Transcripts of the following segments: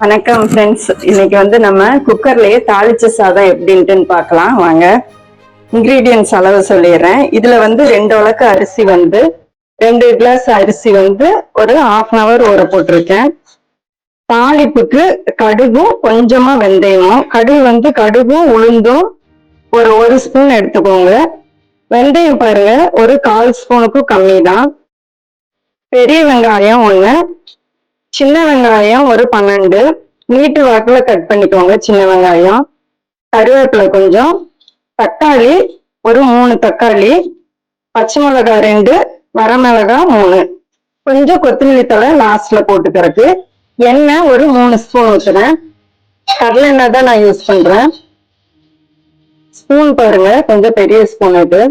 வணக்கம் ஃப்ரெண்ட்ஸ். இன்னைக்கு வந்து நம்ம குக்கர்லயே தாளிச்ச சாதம் எப்படின்ட்டுன்னு பார்க்கலாம் வாங்க. இன்கிரீடியன்ஸ் அளவு சொல்லிடுறேன். இதுல வந்து 2 உலக்கு அரிசி வந்து 2 கிளாஸ் அரிசி வந்து ஒரு 1/2 ஊற போட்டிருக்கேன். தாளிப்புக்கு கடுகும் கொஞ்சமா வெந்தயமும், கடுகும் உளுந்தும் ஒரு ஸ்பூன் எடுத்துக்கோங்க. வெந்தயம் பாருங்க ஒரு 1/4 ஸ்பூனுக்கும் கம்மி தான். பெரிய வெங்காயம் 1, சின்ன வெங்காயம் ஒரு 12 நீட்டு வாக்குல கட் பண்ணிக்கோங்க. சின்ன வெங்காயம், கருவேப்பிலை கொஞ்சம், தக்காளி ஒரு 3 தக்காளி, பச்சை மிளகாய் 2, வரமிளகாய் 3, கொஞ்சம் கொத்தமல்லி தழை லாஸ்ட்ல போட்டுக்கிறதுக்கு. எண்ணெய் ஒரு 3 ஸ்பூன் ஊத்துறேன். கடலை எண்ணெய் தான் நான் யூஸ் பண்றேன். ஸ்பூன் பாருங்க கொஞ்சம் பெரிய ஸ்பூன். இது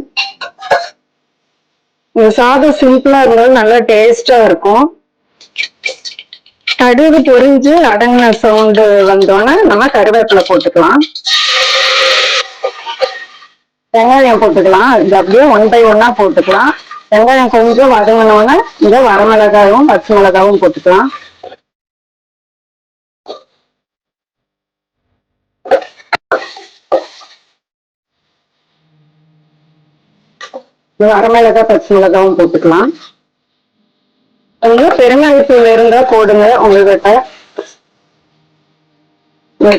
இந்த சாதம் சிம்பிளா இருந்தாலும் நல்லா டேஸ்டா இருக்கும். கடுகு பொரிஞ்சு அடங்கின சவுண்டு வந்தோன்னா நம்ம கருவேப்பிலை போட்டுக்கலாம். வெங்காயம் போட்டுக்கலாம். இது அப்படியே 1 by 1 போட்டுக்கலாம். வெங்காயம் கொஞ்சம் வதங்கினோன்னா இந்த வரமிளகாயும் பச்சை மிளகாவும் போட்டுக்கலாம். வரமிளகாய் பச்சை மிளகாவும் போட்டுக்கலாம். கொஞ்சம் பெருங்காயத்தூள் இருந்தா போடுங்க உங்ககிட்ட,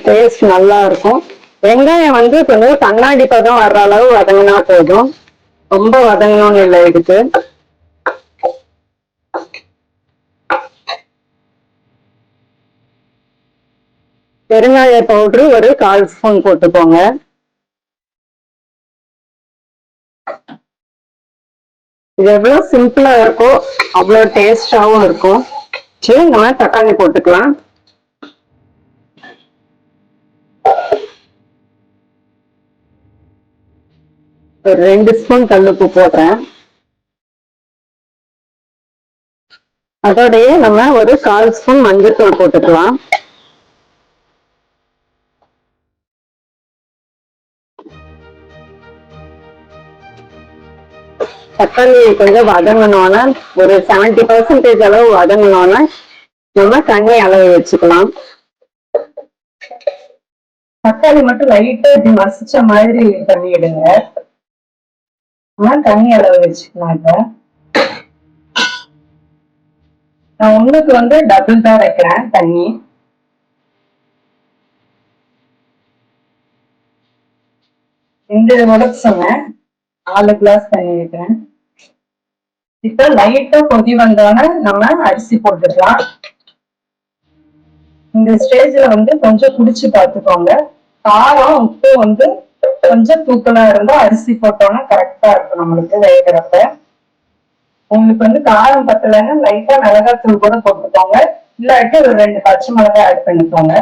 டேஸ்ட் நல்லா இருக்கும். வெங்காயம் வந்து கொஞ்சம் கண்ணாடி பதம் வர்ற அளவு வதங்கினா போதும், ரொம்ப வதங்கணும்னு இல்லை இதுக்கு. பெருங்காய பவுடரு ஒரு 1/4 ஸ்பூன் போட்டுக்கோங்க. இது எவ்வளவு சிம்பிளா இருக்கோ அவ்வளவு டேஸ்டாவும் இருக்கும். சரி, நம்ம தக்காளி போட்டுக்கலாம். ஒரு 2 ஸ்பூன் கல்லுப்பு போடுறேன். அதோடய நம்ம ஒரு 1/4 ஸ்பூன் மஞ்சள்தூள் போட்டுக்கலாம். தக்காளி கொஞ்சம் வதங்கணும்னா ஒரு 70% அளவு வதங்கணும்னா நம்ம தண்ணி அளவு வச்சுக்கலாம். தக்காளி மட்டும் லைட்டா இப்படி மசிச்ச மாதிரி பண்ணிடுங்க. தண்ணி அளவு வச்சுக்கலாம். நான் உங்களுக்கு வந்து டபுள் தான் வைக்கிறேன் தண்ணி. ரெண்டு உடம்பு சொன்னேன், 4 கிளாஸ் தண்ணி வைக்கிறேன். இப்ப லைட்டா கொதி வந்தோன்னா நம்ம அரிசி போட்டுக்கலாம். இந்த ஸ்டேஜ்ல வந்து கொஞ்சம் குடிச்சு பார்த்துக்கோங்க. காரம் உப்பு வந்து கொஞ்சம் தூக்கலா இருந்தா அரிசி போட்டோம்னா கரெக்டா இருக்கும் நம்மளுக்கு வேகிறப்ப. உங்களுக்கு வந்து காரம் பத்தலைன்னா லைட்டா மிளகாய் தூள் கூட போட்டுக்கோங்க, இல்லாட்டி ஒரு 2 பச்சை மிளகாய் ஆட் பண்ணிக்கோங்க.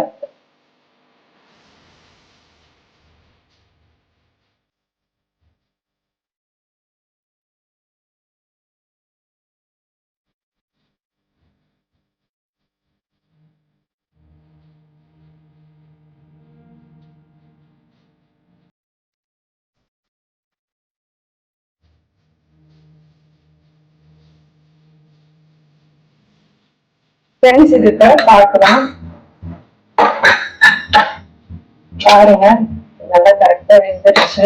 ஃப்ரெண்ட்ஸ், இதுக்கு பார்க்கலாம் பாருங்க, நல்லா கரெக்டா வெந்துருச்சு.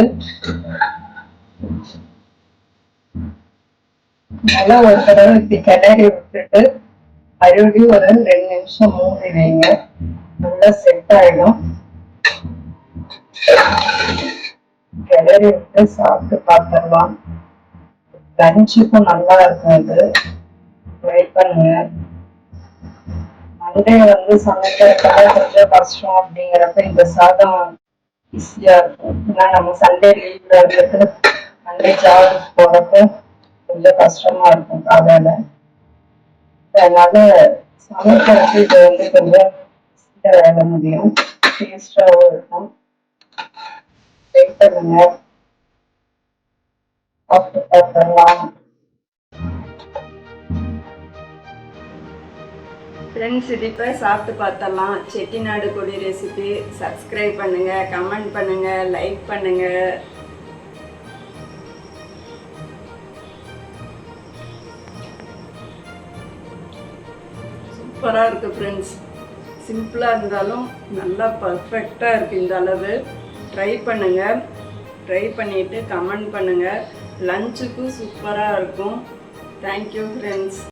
நல்லா ஒரு தடவை இப்படி கிளறி விட்டுட்டு மறுபடியும் ஒரு 2 நிமிஷம் மூடி வைங்க. நல்லா செட் ஆயிடும். கிளறி விட்டு சாப்பிட்டு பார்த்துடலாம். லஞ்சுக்கும் நல்லா இருக்கும். இது ட்ரை பண்ணுங்க. மண்டே வந்து சமைக்கிறதுக்காக கொஞ்சம் கஷ்டம் அப்படிங்கிறப்ப இந்த சாதம் ஈஸியா இருக்கும். ஏன்னா நம்ம சண்டே லீவ்ல இருந்துட்டு மண்டே ஜாப் போறப்ப கொஞ்சம் கஷ்டமா இருக்கும் காலையில. அதனால சமைக்கிறது இது வந்து கொஞ்சம் வேலை முடியும், டேஸ்டாவும் இருக்கும். வெயிட் பண்ணுங்க, சாப்பிட்டு பார்த்துடலாம். ஃப்ரெண்ட்ஸ், இது இப்போ சாப்பிட்டு பார்த்தரலாம். செட்டிநாடு கொடி ரெசிபி. சப்ஸ்கிரைப் பண்ணுங்க, கமெண்ட் பண்ணுங்க, லைக் பண்ணுங்க. சூப்பராக இருக்கு ஃப்ரெண்ட்ஸ். சிம்பிளாக இருந்தாலும் நல்லா பர்ஃபெக்டாக இருக்குது இந்த அளவு. ட்ரை பண்ணுங்கள். ட்ரை பண்ணிவிட்டு கமெண்ட் பண்ணுங்கள். லஞ்சுக்கும் சூப்பராக இருக்கும். Thank you friends.